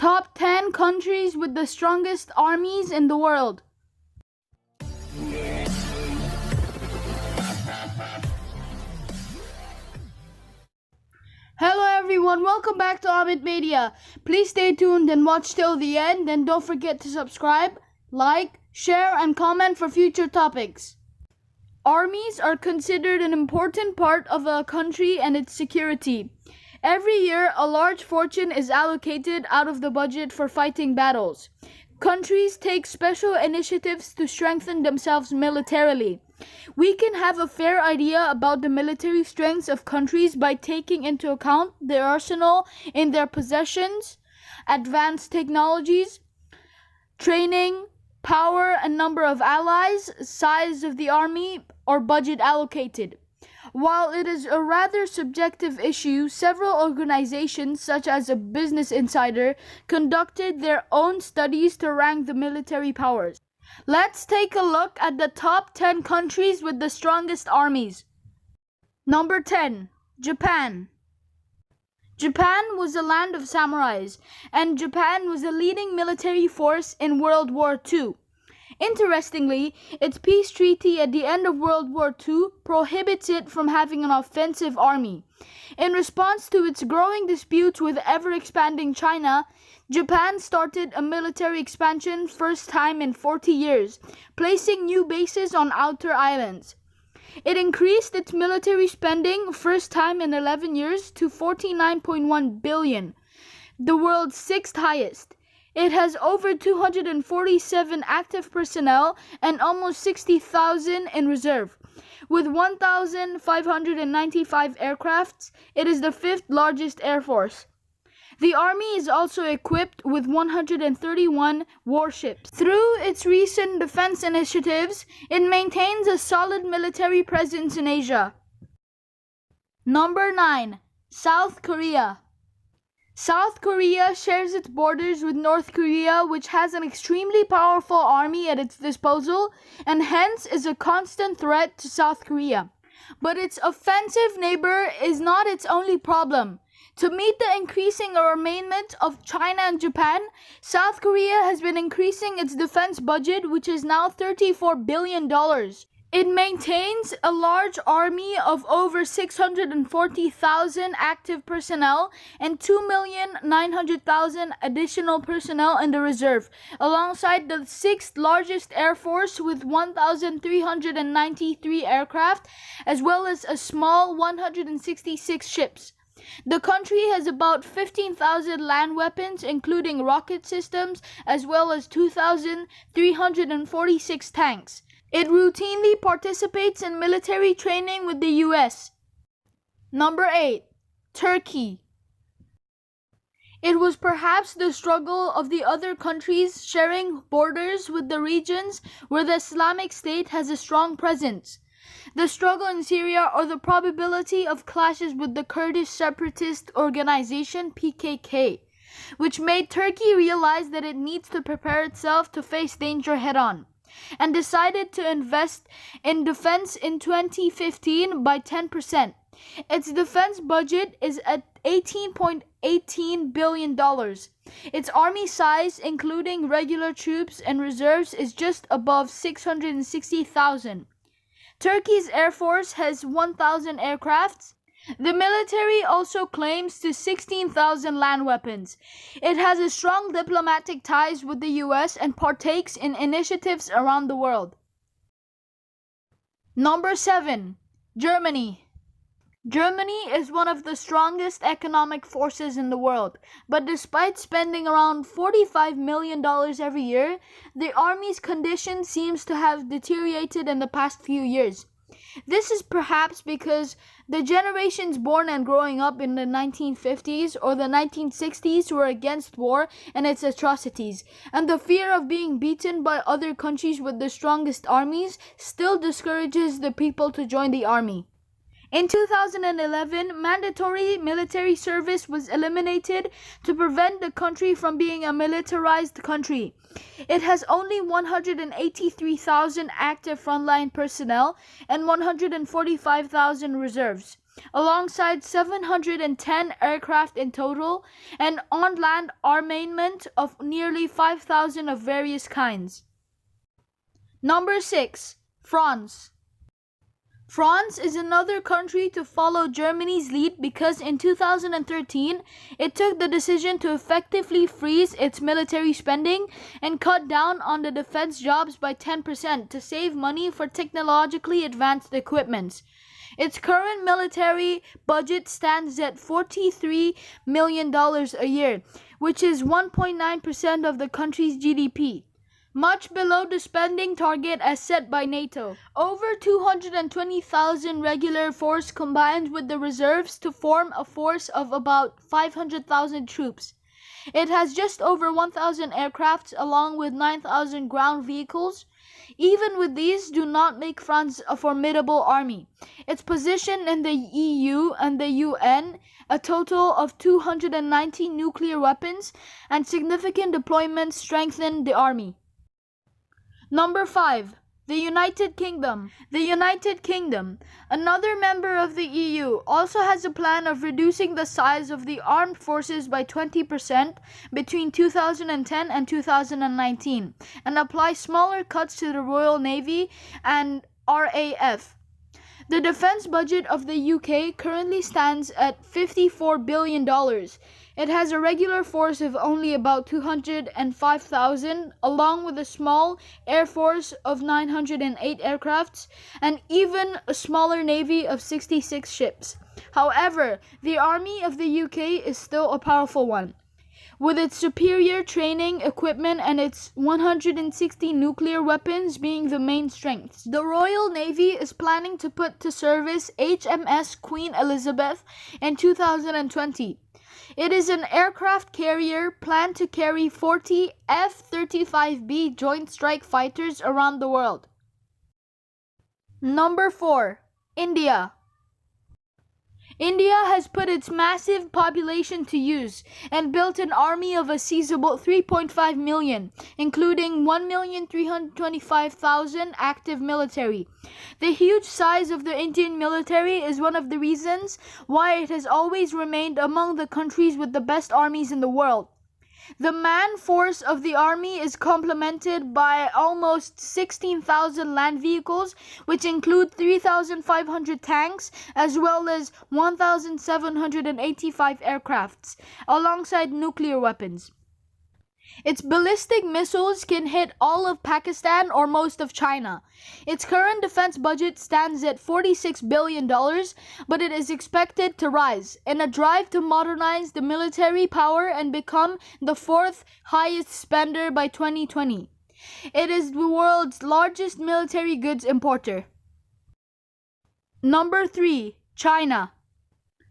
Top 10 countries with the strongest armies in the world. Hello everyone, welcome back to Armies Media. Please stay tuned and watch till the end, and don't forget to subscribe, like, share and comment for future topics. Armies are considered an important part of a country and its security. Every year, a large fortune is allocated out of the budget for fighting battles. Countries take special initiatives to strengthen themselves militarily. We can have a fair idea about the military strengths of countries by taking into account their arsenal in their possessions, advanced technologies, training, power and number of allies, size of the army, or budget allocated. While it is a rather subjective issue, several organizations, such as a Business Insider, conducted their own studies to rank the military powers. Let's take a look at the top 10 countries with the strongest armies. Number 10. Japan. Japan was a land of samurais, and Japan was a leading military force in World War II. Interestingly, its peace treaty at the end of World War II prohibits it from having an offensive army. In response to its growing disputes with ever-expanding China, Japan started a military expansion first time in 40 years, placing new bases on outer islands. It increased its military spending first time in 11 years to 49.1 billion, the world's sixth highest. It has over 247 active personnel and almost 60,000 in reserve. With 1,595 aircrafts, it is the fifth largest air force. The army is also equipped with 131 warships. Through its recent defense initiatives, it maintains a solid military presence in Asia. Number 9. South Korea. South Korea shares its borders with North Korea, which has an extremely powerful army at its disposal and hence is a constant threat to South Korea. But its offensive neighbor is not its only problem. To meet the increasing armament of China and Japan, South Korea has been increasing its defense budget, which is now $34 billion. It maintains a large army of over 640,000 active personnel and 2,900,000 additional personnel in the reserve, alongside the sixth largest air force with 1,393 aircraft, as well as a small 166 ships. The country has about 15,000 land weapons, including rocket systems, as well as 2,346 tanks. It routinely participates in military training with the US. Number 8. Turkey. It was perhaps the struggle of the other countries sharing borders with the regions where the Islamic State has a strong presence. The struggle in Syria, or the probability of clashes with the Kurdish separatist organization PKK, which made Turkey realize that it needs to prepare itself to face danger head-on, and decided to invest in defense in 2015 by 10%. Its defense budget is at $18.18 billion. Its army size, including regular troops and reserves, is just above 660,000. Turkey's air force has 1,000 aircrafts. The military also claims to 16,000 land weapons. It has a strong diplomatic ties with the US and partakes in initiatives around the world. Number 7. Germany. Germany is one of the strongest economic forces in the world, but despite spending around $45 million every year, the army's condition seems to have deteriorated in the past few years. This is perhaps because the generations born and growing up in the 1950s or the 1960s were against war and its atrocities, and the fear of being beaten by other countries with the strongest armies still discourages the people to join the army. In 2011, mandatory military service was eliminated to prevent the country from being a militarized country. It has only 183,000 active frontline personnel and 145,000 reserves. alongside 710 aircraft in total, and on-land armament of nearly 5,000 of various kinds. Number 6. France. France is another country to follow Germany's lead because in 2013 it took the decision to effectively freeze its military spending and cut down on the defense jobs by 10% to save money for technologically advanced equipment. Its current military budget stands at $43 million a year, which is 1.9% of the country's GDP. Much below the spending target as set by NATO. Over 220,000 regular force combined with the reserves to form a force of about 500,000 troops. It has just over 1,000 aircrafts along with 9,000 ground vehicles. Even with these do not make France a formidable army. Its position in the EU and the UN, a total of 290 nuclear weapons, and significant deployments strengthen the army. Number 5. The United Kingdom. The United Kingdom, another member of the EU, also has a plan of reducing the size of the armed forces by 20% between 2010 and 2019 and apply smaller cuts to the Royal Navy and RAF. The defense budget of the UK currently stands at $54 billion. It has a regular force of only about 205,000, along with a small air force of 908 aircrafts, and even a smaller navy of 66 ships. However, the army of the UK is still a powerful one, with its superior training, equipment, and its 160 nuclear weapons being the main strengths. The Royal Navy is planning to put to service HMS Queen Elizabeth in 2020. It is an aircraft carrier planned to carry 40 F-35B Joint Strike Fighters around the world. Number 4. India. India has put its massive population to use and built an army of a sizable 3.5 million, including 1,325,000 active military. The huge size of the Indian military is one of the reasons why it has always remained among the countries with the best armies in the world. The man force of the army is complemented by almost 16,000 land vehicles, which include 3,500 tanks as well as 1,785 aircrafts, alongside nuclear weapons. Its ballistic missiles can hit all of Pakistan or most of China. Its current defense budget stands at $46 billion, but it is expected to rise in a drive to modernize the military power and become the fourth highest spender by 2020. It is the world's largest military goods importer. Number 3. China.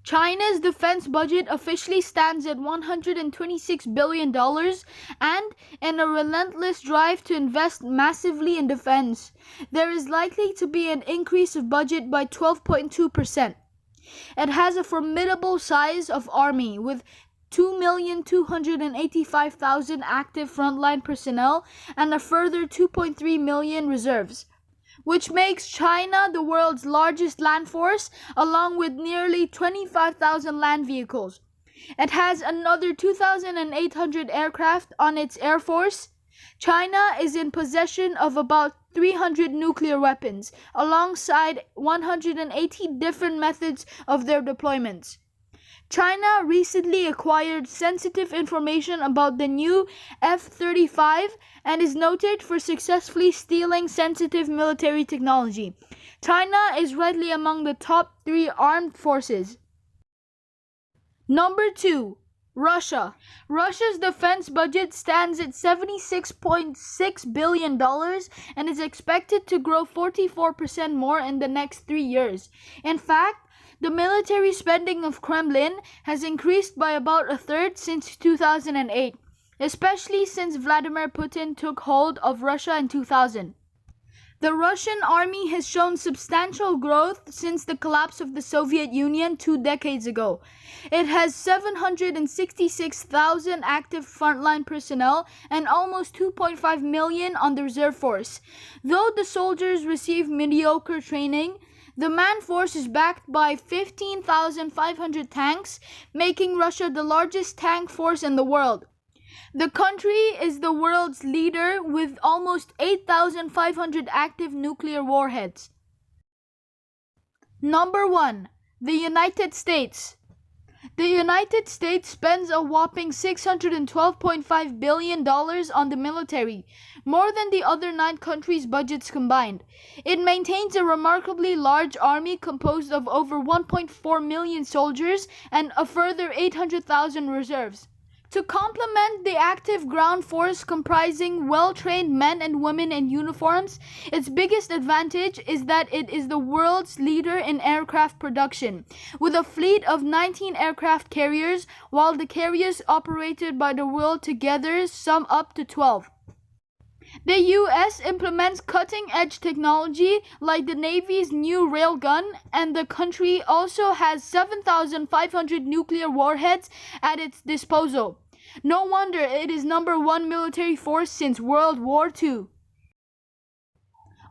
China's defense budget officially stands at $126 billion and, in a relentless drive to invest massively in defense, there is likely to be an increase of budget by 12.2%. It has a formidable size of army with 2,285,000 active frontline personnel and a further 2.3 million reserves, which makes China the world's largest land force, along with nearly 25,000 land vehicles. It has another 2,800 aircraft on its air force. China is in possession of about 300 nuclear weapons, alongside 180 different methods of their deployments. China recently acquired sensitive information about the new F-35 and is noted for successfully stealing sensitive military technology. China is rightly among the top 3 armed forces. Number 2. Russia. Russia's defense budget stands at $76.6 billion and is expected to grow 44% more in the next 3 years. In fact, the military spending of Kremlin has increased by about a third since 2008, especially since Vladimir Putin took hold of Russia in 2000. The Russian army has shown substantial growth since the collapse of the Soviet Union 2 decades ago. It has 766,000 active frontline personnel and almost 2.5 million on the reserve force. Though the soldiers receive mediocre training, The man force is backed by 15,500 tanks, making Russia the largest tank force in the world. The country is the world's leader with almost 8,500 active nuclear warheads. Number 1. The United States. The United States spends a whopping $612.5 billion on the military, more than the other 9 countries' budgets combined. It maintains a remarkably large army composed of over 1.4 million soldiers and a further 800,000 reserves. To complement the active ground force comprising well-trained men and women in uniforms, its biggest advantage is that it is the world's leader in aircraft production, with a fleet of 19 aircraft carriers, while the carriers operated by the world together sum up to 12. The U.S. implements cutting-edge technology like the Navy's new railgun, and the country also has 7,500 nuclear warheads at its disposal. No wonder it is number 1 military force since World War II.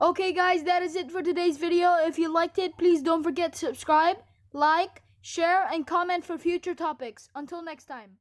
Okay guys, that is it for today's video. If you liked it, please don't forget to subscribe, like, share, and comment for future topics. Until next time.